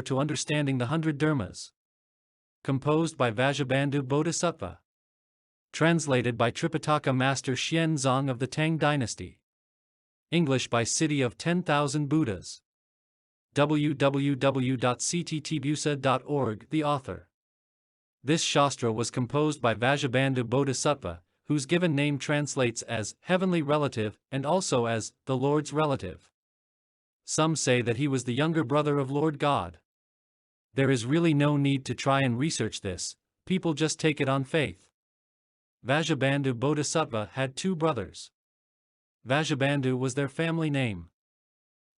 power to understanding the 100 Dharmas. Composed by Vasubandhu Bodhisattva. Translated by Tripitaka Master Xian Zong of the Tang Dynasty. English by City of 10,000 Buddhas. www.cttbusa.org. The author. This Shastra was composed by Vasubandhu Bodhisattva, whose given name translates as heavenly relative and also as the Lord's relative. Some say that he was the younger brother of Lord God. There is really no need to try and research this, people just take it on faith. Vasubandhu Bodhisattva had 2 brothers. Vasubandhu was their family name.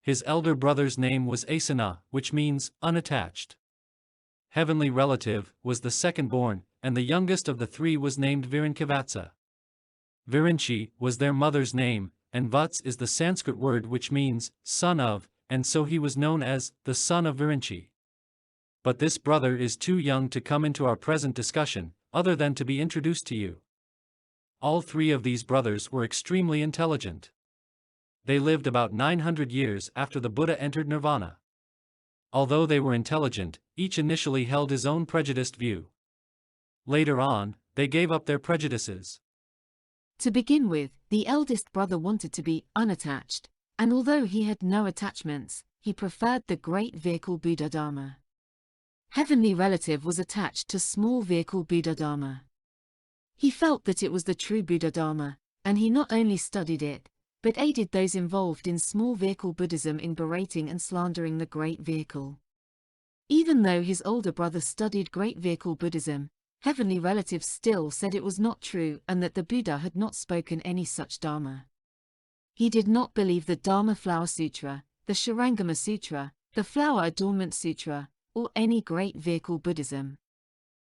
His elder brother's name was Asanga, which means unattached. Heavenly relative was the second born, and the youngest of the 3 was named Virinchivatsa. Virinchi was their mother's name, and vatsa is the Sanskrit word which means son of, and so he was known as the son of Virinchi. But this brother is too young to come into our present discussion, other than to be introduced to you. All 3 of these brothers were extremely intelligent. They lived about 900 years after the Buddha entered Nirvana. Although they were intelligent, each initially held his own prejudiced view. Later on, they gave up their prejudices. To begin with, the eldest brother wanted to be unattached, and although he had no attachments, he preferred the great vehicle Buddha Dharma. Heavenly relative was attached to small vehicle Buddha Dharma. He felt that it was the true Buddha Dharma, and he not only studied it, but aided those involved in small vehicle Buddhism in berating and slandering the great vehicle. Even though his older brother studied great vehicle Buddhism, heavenly relatives still said it was not true and that the Buddha had not spoken any such Dharma. He did not believe the Dharma Flower Sutra, the Shurangama Sutra, the Flower Adornment Sutra, or any great vehicle Buddhism.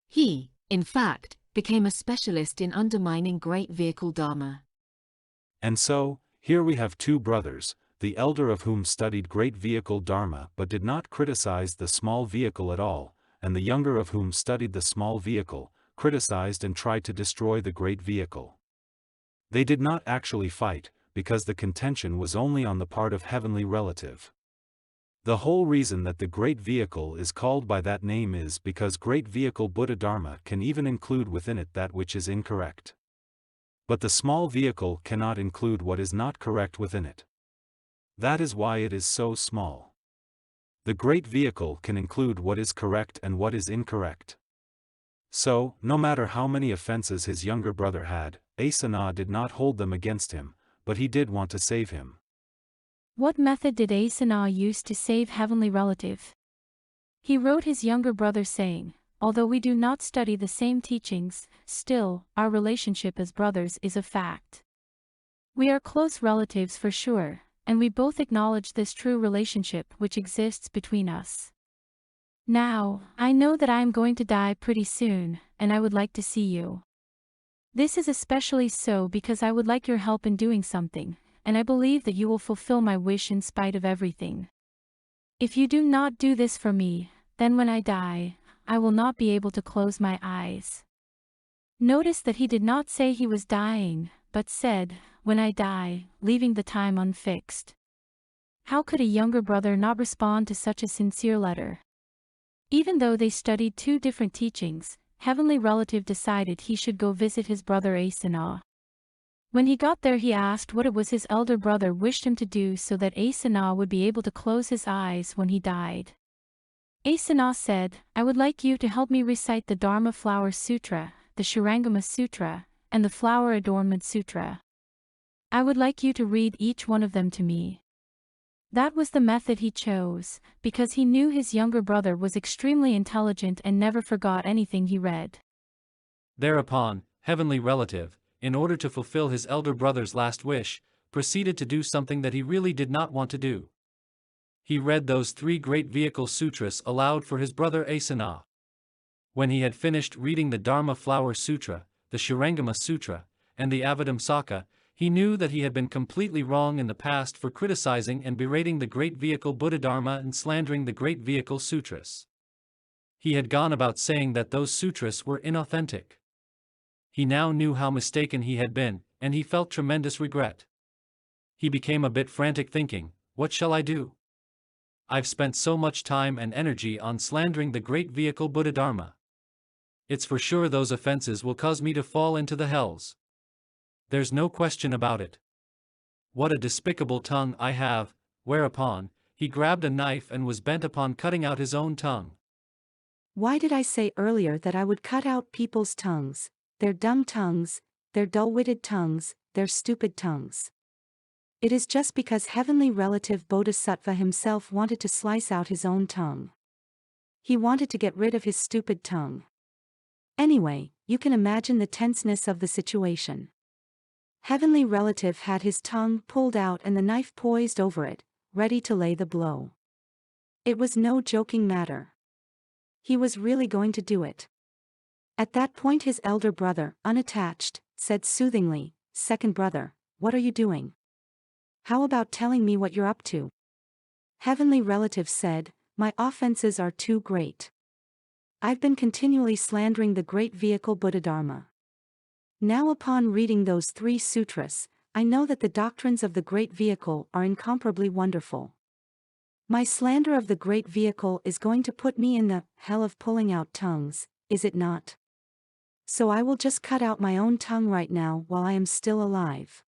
He, in fact, became a specialist in undermining great vehicle Dharma. And so, here we have 2 brothers, the elder of whom studied great vehicle Dharma but did not criticize the small vehicle at all, and the younger of whom studied the small vehicle, criticized and tried to destroy the great vehicle. They did not actually fight, because the contention was only on the part of heavenly relative. The whole reason that the great vehicle is called by that name is because great vehicle Buddha Dharma can even include within it that which is incorrect. But the small vehicle cannot include what is not correct within it. That is why it is so small. The great vehicle can include what is correct and what is incorrect. So, no matter how many offenses his younger brother had, Asanga did not hold them against him, but he did want to save him. What method did Asanga use to save heavenly relative? He wrote his younger brother saying, "Although we do not study the same teachings, still, our relationship as brothers is a fact. We are close relatives for sure, and we both acknowledge this true relationship which exists between us. Now, I know that I am going to die pretty soon, and I would like to see you. This is especially so because I would like your help in doing something, and I believe that you will fulfill my wish in spite of everything. If you do not do this for me, then when I die, I will not be able to close my eyes." Notice that he did not say he was dying, but said, "when I die," leaving the time unfixed. How could a younger brother not respond to such a sincere letter? Even though they studied 2 different teachings, heavenly relative decided he should go visit his brother Asanga. When he got there he asked what it was his elder brother wished him to do so that Asanga would be able to close his eyes when he died. Asanga said, "I would like you to help me recite the Dharma Flower Sutra, the Shurangama Sutra, and the Flower Adornment Sutra. I would like you to read each one of them to me." That was the method he chose, because he knew his younger brother was extremely intelligent and never forgot anything he read. Thereupon, heavenly relative, in order to fulfill his elder brother's last wish, proceeded to do something that he really did not want to do. He read those 3 great vehicle sutras aloud for his brother Asanga. When he had finished reading the Dharma Flower Sutra, the Shurangama Sutra, and the Avadamsaka, he knew that he had been completely wrong in the past for criticizing and berating the great vehicle Buddha Dharma and slandering the great vehicle sutras. He had gone about saying that those sutras were inauthentic. He now knew how mistaken he had been, and he felt tremendous regret. He became a bit frantic thinking, "What shall I do? I've spent so much time and energy on slandering the great vehicle Buddha-Dharma. It's for sure those offenses will cause me to fall into the hells. There's no question about it. What a despicable tongue I have," whereupon, he grabbed a knife and was bent upon cutting out his own tongue. Why did I say earlier that I would cut out people's tongues, their dumb tongues, their dull-witted tongues, their stupid tongues? It is just because heavenly relative Bodhisattva himself wanted to slice out his own tongue. He wanted to get rid of his stupid tongue. Anyway, you can imagine the tenseness of the situation. Heavenly relative had his tongue pulled out and the knife poised over it, ready to lay the blow. It was no joking matter. He was really going to do it. At that point his elder brother, Unattached, said soothingly, "Second brother, what are you doing? How about telling me what you're up to?" Heavenly relative said, "My offenses are too great. I've been continually slandering the great vehicle Buddha-Dharma. Now upon reading those 3 sutras, I know that the doctrines of the great vehicle are incomparably wonderful. My slander of the great vehicle is going to put me in the hell of pulling out tongues, is it not? So I will just cut out my own tongue right now while I am still alive."